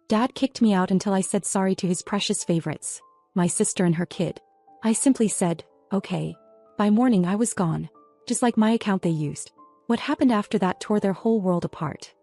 Dad kicked me out until I said sorry to his precious favorites, my sister and her kid. I simply said, okay. By morning I was gone. Just like my account they used. What happened after that tore their whole world apart.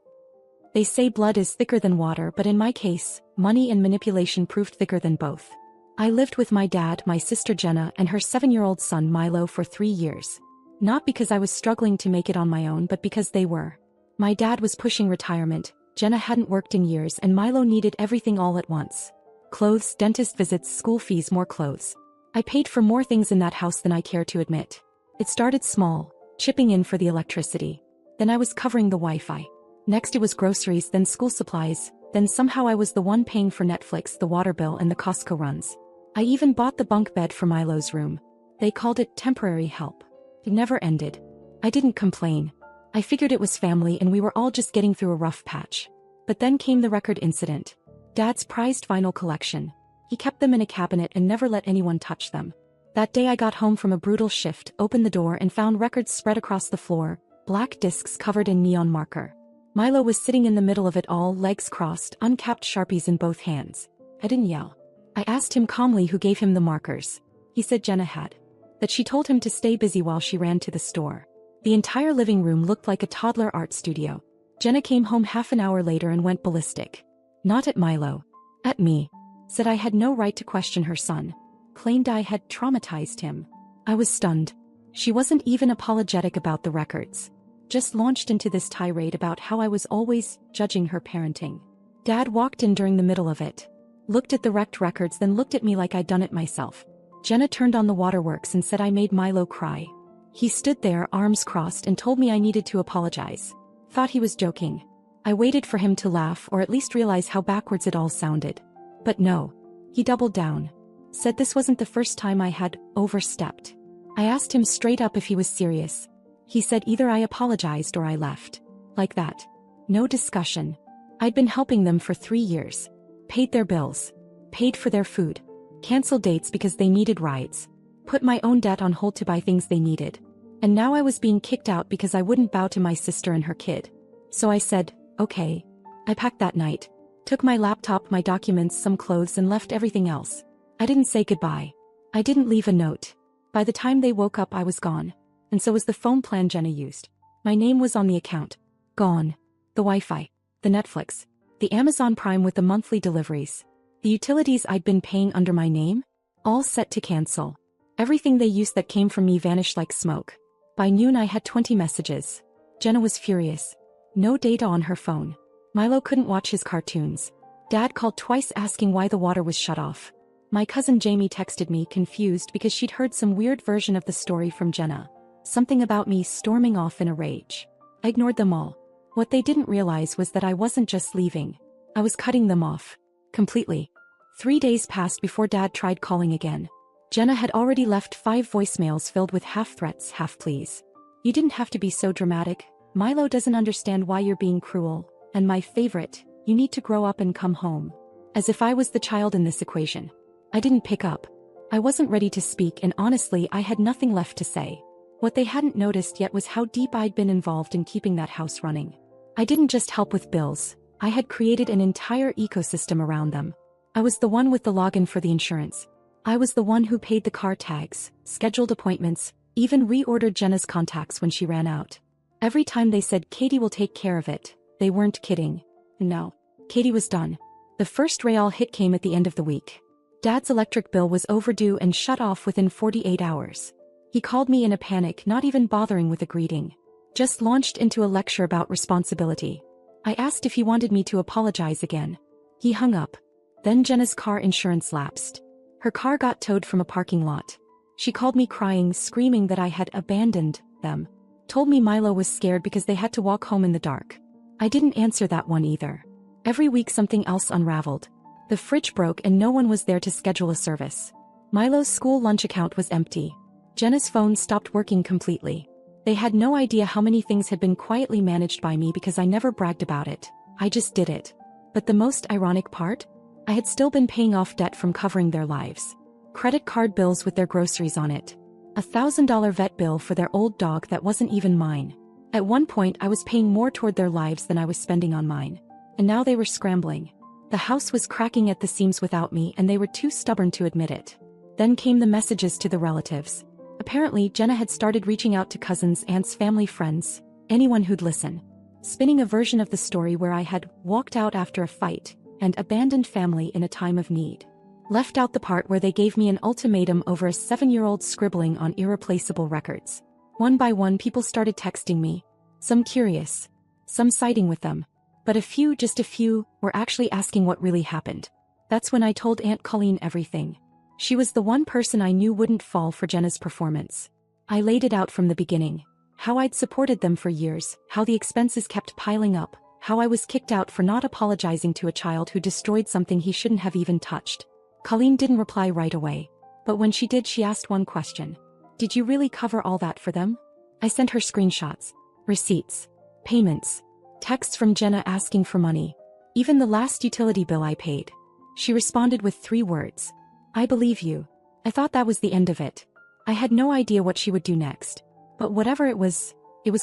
They say blood is thicker than water, but in my case, money and manipulation proved thicker than both. I lived with my dad, my sister Jenna, and her 7-year-old son Milo for 3 years. Not because I was struggling to make it on my own, but because they were. My dad was pushing retirement, Jenna hadn't worked in years, and Milo needed everything all at once. Clothes, dentist visits, school fees, more clothes. I paid for more things in that house than I care to admit. It started small, chipping in for the electricity. Then I was covering the Wi-Fi. Next it was groceries, then school supplies, then somehow I was the one paying for Netflix, the water bill, and the Costco runs. I even bought the bunk bed for Milo's room. They called it temporary help. It never ended. I didn't complain. I figured it was family and we were all just getting through a rough patch. But then came the record incident. Dad's prized vinyl collection. He kept them in a cabinet and never let anyone touch them. That day I got home from a brutal shift, opened the door and found records spread across the floor, black discs covered in neon marker. Milo was sitting in the middle of it all, legs crossed, uncapped Sharpies in both hands. I didn't yell. I asked him calmly who gave him the markers. He said Jenna had. That she told him to stay busy while she ran to the store. The entire living room looked like a toddler art studio. Jenna came home half an hour later and went ballistic. Not at Milo. At me. Said I had no right to question her son. Claimed I had traumatized him. I was stunned. She wasn't even apologetic about the records. Just launched into this tirade about how I was always judging her parenting. Dad walked in during the middle of it. Looked at the wrecked records, then looked at me like I'd done it myself. Jenna turned on the waterworks and said I made Milo cry. He stood there, arms crossed, and told me I needed to apologize. Thought he was joking. I waited for him to laugh or at least realize how backwards it all sounded. But no. He doubled down. Said this wasn't the first time I had overstepped. I asked him straight up if he was serious. He said either I apologized or I left. Like that. No discussion. I'd been helping them for 3 years. Paid their bills. Paid for their food. Canceled dates because they needed rides. Put my own debt on hold to buy things they needed. And now I was being kicked out because I wouldn't bow to my sister and her kid. So I said, okay. I packed that night. Took my laptop, my documents, some clothes, and left everything else. I didn't say goodbye. I didn't leave a note. By the time they woke up I was gone. And so was the phone plan Jenna used. My name was on the account. Gone. The Wi-Fi. The Netflix. The Amazon Prime with the monthly deliveries. The utilities I'd been paying under my name? All set to cancel. Everything they used that came from me vanished like smoke. By noon I had 20 messages. Jenna was furious. No data on her phone. Milo couldn't watch his cartoons. Dad called twice asking why the water was shut off. My cousin Jamie texted me confused because she'd heard some weird version of the story from Jenna. Something about me storming off in a rage. I ignored them all. What they didn't realize was that I wasn't just leaving. I was cutting them off. Completely. 3 days passed before Dad tried calling again. Jenna had already left 5 voicemails filled with half threats, half pleas. You didn't have to be so dramatic. Milo doesn't understand why you're being cruel. And my favorite, you need to grow up and come home. As if I was the child in this equation. I didn't pick up. I wasn't ready to speak, and honestly I had nothing left to say. What they hadn't noticed yet was how deep I'd been involved in keeping that house running. I didn't just help with bills. I had created an entire ecosystem around them. I was the one with the login for the insurance. I was the one who paid the car tags, scheduled appointments, even reordered Jenna's contacts when she ran out. Every time they said Katie will take care of it, they weren't kidding. No. Katie was done. The first real hit came at the end of the week. Dad's electric bill was overdue and shut off within 48 hours. He called me in a panic, not even bothering with a greeting. Just launched into a lecture about responsibility. I asked if he wanted me to apologize again. He hung up. Then Jenna's car insurance lapsed. Her car got towed from a parking lot. She called me crying, screaming that I had abandoned them. Told me Milo was scared because they had to walk home in the dark. I didn't answer that one either. Every week something else unraveled. The fridge broke and no one was there to schedule a service. Milo's school lunch account was empty. Jenna's phone stopped working completely. They had no idea how many things had been quietly managed by me because I never bragged about it. I just did it. But the most ironic part? I had still been paying off debt from covering their lives. Credit card bills with their groceries on it. A $1,000 vet bill for their old dog that wasn't even mine. At one point I was paying more toward their lives than I was spending on mine. And now they were scrambling. The house was cracking at the seams without me, and they were too stubborn to admit it. Then came the messages to the relatives. Apparently, Jenna had started reaching out to cousins, aunts, family, friends, anyone who'd listen. Spinning a version of the story where I had walked out after a fight and abandoned family in a time of need. Left out the part where they gave me an ultimatum over a 7-year-old scribbling on irreplaceable records. One by one, people started texting me, some curious, some siding with them, but just a few, were actually asking what really happened. That's when I told Aunt Colleen everything. She was the one person I knew wouldn't fall for Jenna's performance. I laid it out from the beginning. How I'd supported them for years, how the expenses kept piling up, how I was kicked out for not apologizing to a child who destroyed something he shouldn't have even touched. Colleen didn't reply right away, but when she did, she asked one question. Did you really cover all that for them? I sent her screenshots, receipts, payments, texts from Jenna asking for money, even the last utility bill I paid. She responded with 3 words. I believe you. I thought that was the end of it. I had no idea what she would do next. But whatever it was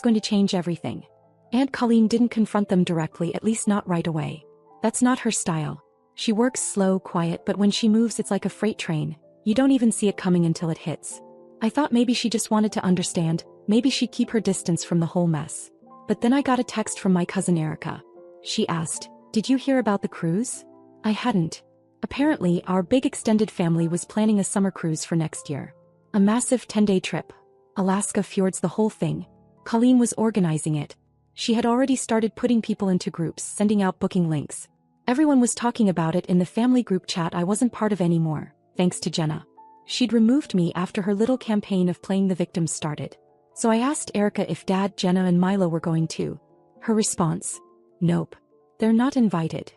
going to change everything. Aunt Colleen didn't confront them directly, at least not right away. That's not her style. She works slow, quiet, but when she moves it's like a freight train. You don't even see it coming until it hits. I thought maybe she just wanted to understand, maybe she'd keep her distance from the whole mess. But then I got a text from my cousin Erica. She asked, "Did you hear about the cruise?" I hadn't. Apparently, our big extended family was planning a summer cruise for next year. A massive 10-day trip. Alaska fjords, the whole thing. Colleen was organizing it. She had already started putting people into groups, sending out booking links. Everyone was talking about it in the family group chat I wasn't part of anymore, thanks to Jenna. She'd removed me after her little campaign of playing the victim started. So I asked Erica if Dad, Jenna, and Milo were going too. Her response? Nope. They're not invited.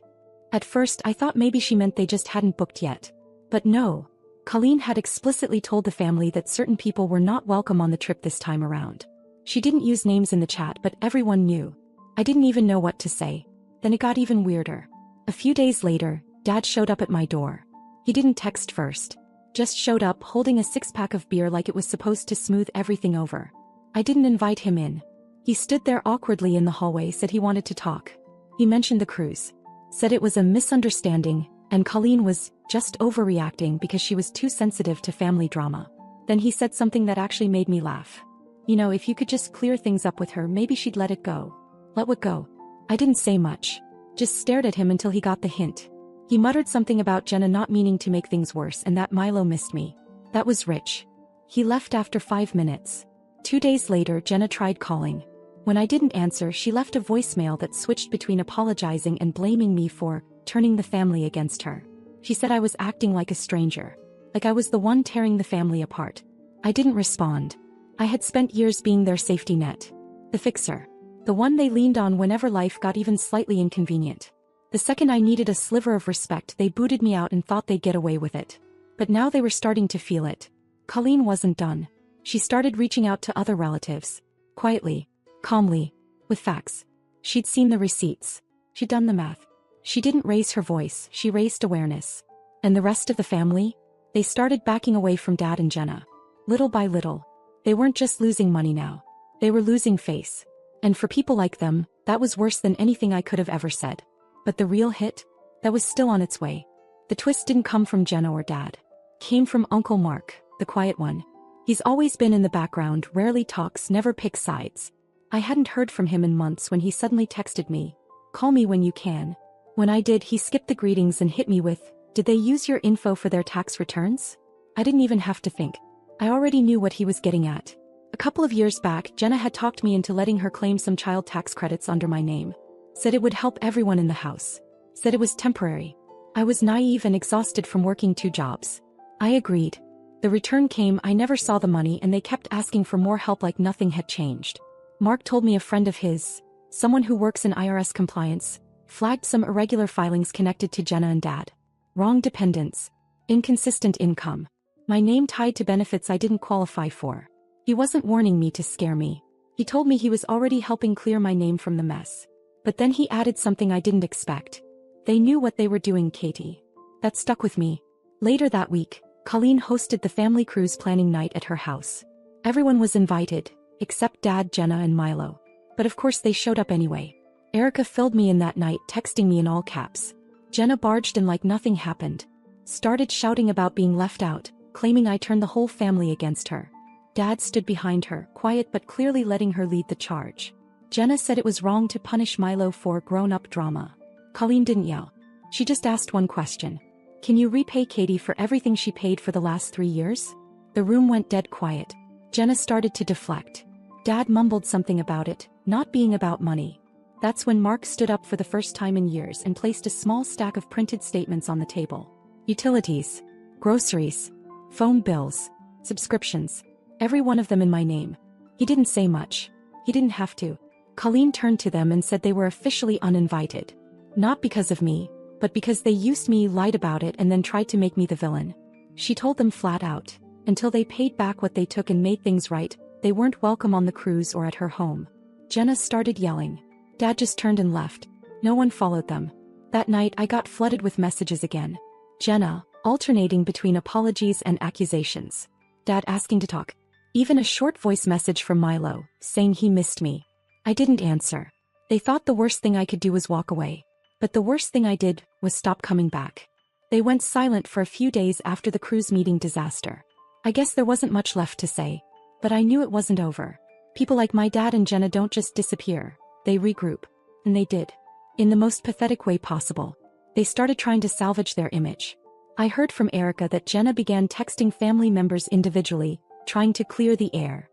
At first I thought maybe she meant they just hadn't booked yet. But no. Colleen had explicitly told the family that certain people were not welcome on the trip this time around. She didn't use names in the chat, but everyone knew. I didn't even know what to say. Then it got even weirder. A few days later, Dad showed up at my door. He didn't text first. Just showed up holding a 6-pack of beer like it was supposed to smooth everything over. I didn't invite him in. He stood there awkwardly in the hallway, said he wanted to talk. He mentioned the cruise. Said it was a misunderstanding, and Colleen was just overreacting because she was too sensitive to family drama. Then he said something that actually made me laugh. You know, if you could just clear things up with her, maybe she'd let it go. Let what go? I didn't say much. Just stared at him until he got the hint. He muttered something about Jenna not meaning to make things worse and that Milo missed me. That was rich. He left after 5 minutes. 2 days later, Jenna tried calling. When I didn't answer, she left a voicemail that switched between apologizing and blaming me for turning the family against her. She said I was acting like a stranger. Like I was the one tearing the family apart. I didn't respond. I had spent years being their safety net. The fixer. The one they leaned on whenever life got even slightly inconvenient. The second I needed a sliver of respect, they booted me out and thought they'd get away with it. But now they were starting to feel it. Colleen wasn't done. She started reaching out to other relatives. Quietly. Calmly. With facts. She'd seen the receipts. She'd done the math. She didn't raise her voice, she raised awareness. And the rest of the family? They started backing away from Dad and Jenna. Little by little. They weren't just losing money now. They were losing face. And for people like them, that was worse than anything I could have ever said. But the real hit? That was still on its way. The twist didn't come from Jenna or Dad. Came from Uncle Mark, the quiet one. He's always been in the background, rarely talks, never picks sides. I hadn't heard from him in months when he suddenly texted me, "Call me when you can." When I did, he skipped the greetings and hit me with, "Did they use your info for their tax returns?" I didn't even have to think. I already knew what he was getting at. A couple of years back, Jenna had talked me into letting her claim some child tax credits under my name. Said it would help everyone in the house. Said it was temporary. I was naive and exhausted from working 2 jobs. I agreed. The return came, I never saw the money, and they kept asking for more help like nothing had changed. Mark told me a friend of his, someone who works in IRS compliance, flagged some irregular filings connected to Jenna and Dad. Wrong dependents. Inconsistent income. My name tied to benefits I didn't qualify for. He wasn't warning me to scare me. He told me he was already helping clear my name from the mess. But then he added something I didn't expect. They knew what they were doing, Katie. That stuck with me. Later that week, Colleen hosted the family cruise planning night at her house. Everyone was invited, except Dad, Jenna, and Milo. But of course they showed up anyway. Erica filled me in that night, texting me in all caps. Jenna barged in like nothing happened. Started shouting about being left out, claiming I turned the whole family against her. Dad stood behind her, quiet but clearly letting her lead the charge. Jenna said it was wrong to punish Milo for grown-up drama. Colleen didn't yell. She just asked one question. Can you repay Katie for everything she paid for the last 3 years? The room went dead quiet. Jenna started to deflect. Dad mumbled something about it, not being about money. That's when Mark stood up for the first time in years and placed a small stack of printed statements on the table. Utilities, groceries, phone bills, subscriptions, every one of them in my name. He didn't say much. He didn't have to. Colleen turned to them and said they were officially uninvited. Not because of me, but because they used me, lied about it, and then tried to make me the villain. She told them flat out, until they paid back what they took and made things right, they weren't welcome on the cruise or at her home. Jenna started yelling. Dad just turned and left. No one followed them. That night I got flooded with messages again. Jenna, alternating between apologies and accusations. Dad asking to talk. Even a short voice message from Milo, saying he missed me. I didn't answer. They thought the worst thing I could do was walk away. But the worst thing I did was stop coming back. They went silent for a few days after the cruise meeting disaster. I guess there wasn't much left to say. But I knew it wasn't over. People like my dad and Jenna don't just disappear. They regroup. And they did. In the most pathetic way possible. They started trying to salvage their image. I heard from Erica that Jenna began texting family members individually, trying to clear the air.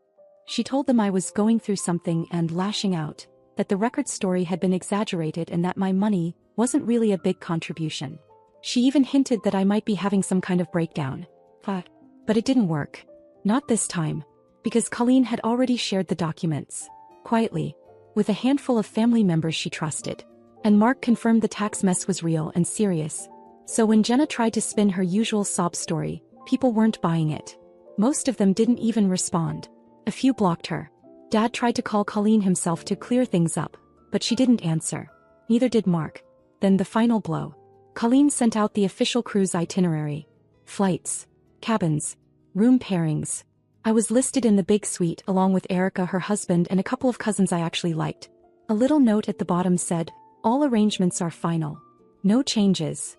She told them I was going through something and lashing out, that the record story had been exaggerated and that my money wasn't really a big contribution. She even hinted that I might be having some kind of breakdown. But it didn't work. Not this time. Because Colleen had already shared the documents. Quietly. With a handful of family members she trusted. And Mark confirmed the tax mess was real and serious. So when Jenna tried to spin her usual sob story, people weren't buying it. Most of them didn't even respond. A few blocked her. Dad tried to call Colleen himself to clear things up, but she didn't answer. Neither did Mark. Then the final blow. Colleen sent out the official cruise itinerary. Flights. Cabins. Room pairings. I was listed in the big suite along with Erica, her husband, and a couple of cousins I actually liked. A little note at the bottom said, all arrangements are final. No changes.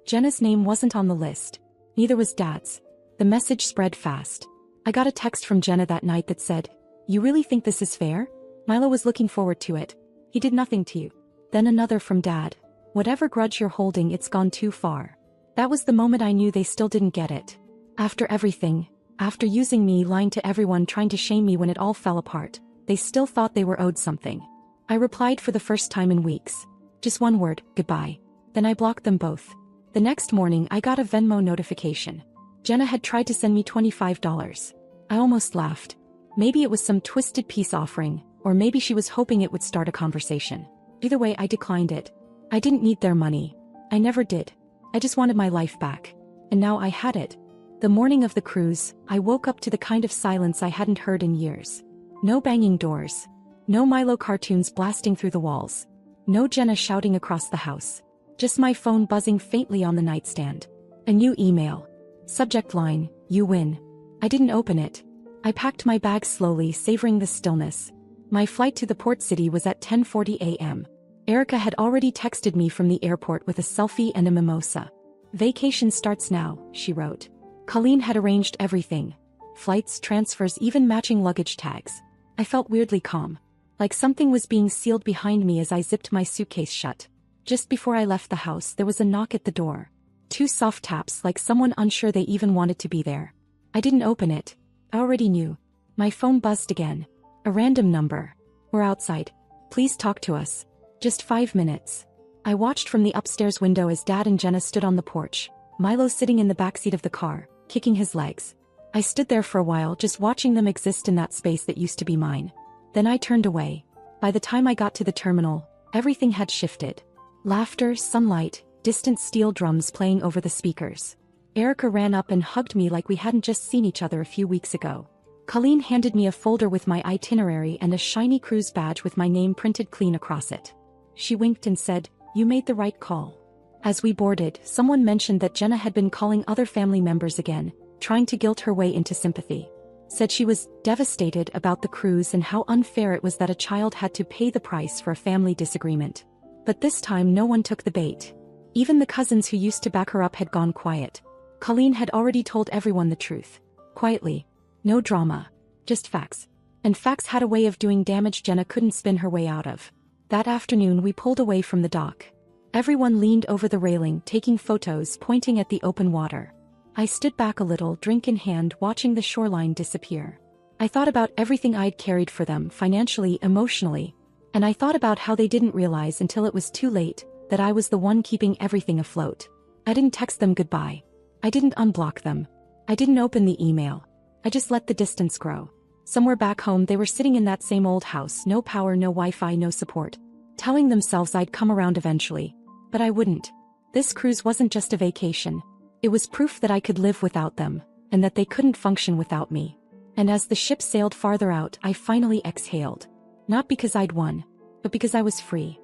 Jenna's name wasn't on the list. Neither was Dad's. The message spread fast. I got a text from Jenna that night that said, you really think this is fair? Milo was looking forward to it. He did nothing to you. Then another from Dad. Whatever grudge you're holding, it's gone too far. That was the moment I knew they still didn't get it. After everything, after using me, lying to everyone, trying to shame me when it all fell apart, they still thought they were owed something. I replied for the first time in weeks. Just one word, goodbye. Then I blocked them both. The next morning I got a Venmo notification. Jenna had tried to send me $25. I almost laughed. Maybe it was some twisted peace offering, or maybe she was hoping it would start a conversation. Either way, I declined it. I didn't need their money. I never did. I just wanted my life back. And now I had it. The morning of the cruise, I woke up to the kind of silence I hadn't heard in years. No banging doors. No Milo cartoons blasting through the walls. No Jenna shouting across the house. Just my phone buzzing faintly on the nightstand. A new email. Subject line, you win. I didn't open it. I packed my bag slowly, savoring the stillness. My flight to the port city was at 10:40 a.m. Erica had already texted me from the airport with a selfie and a mimosa. Vacation starts now, she wrote. Colleen had arranged everything. Flights, transfers, even matching luggage tags. I felt weirdly calm. Like something was being sealed behind me as I zipped my suitcase shut. Just before I left the house, there was a knock at the door. 2 soft taps, like someone unsure they even wanted to be there. I didn't open it. I already knew. My phone buzzed again. A random number. We're outside. Please talk to us. Just 5 minutes. I watched from the upstairs window as Dad and Jenna stood on the porch. Milo sitting in the backseat of the car, kicking his legs. I stood there for a while, just watching them exist in that space that used to be mine. Then I turned away. By the time I got to the terminal, everything had shifted. Laughter, sunlight, distant steel drums playing over the speakers. Erica ran up and hugged me like we hadn't just seen each other a few weeks ago. Colleen handed me a folder with my itinerary and a shiny cruise badge with my name printed clean across it. She winked and said, you made the right call. As we boarded, someone mentioned that Jenna had been calling other family members again, trying to guilt her way into sympathy. Said she was devastated about the cruise and how unfair it was that a child had to pay the price for a family disagreement. But this time no one took the bait. Even the cousins who used to back her up had gone quiet. Colleen had already told everyone the truth. Quietly. No drama. Just facts. And facts had a way of doing damage Jenna couldn't spin her way out of. That afternoon we pulled away from the dock. Everyone leaned over the railing, taking photos, pointing at the open water. I stood back a little, drink in hand, watching the shoreline disappear. I thought about everything I'd carried for them, financially, emotionally. And I thought about how they didn't realize until it was too late that I was the one keeping everything afloat. I didn't text them goodbye. I didn't unblock them. I didn't open the email. I just let the distance grow. Somewhere back home they were sitting in that same old house, no power, no Wi-Fi, no support, telling themselves I'd come around eventually. But I wouldn't. This cruise wasn't just a vacation. It was proof that I could live without them, and that they couldn't function without me. And as the ship sailed farther out, I finally exhaled. Not because I'd won, but because I was free.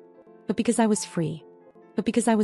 But because I was free. But because I was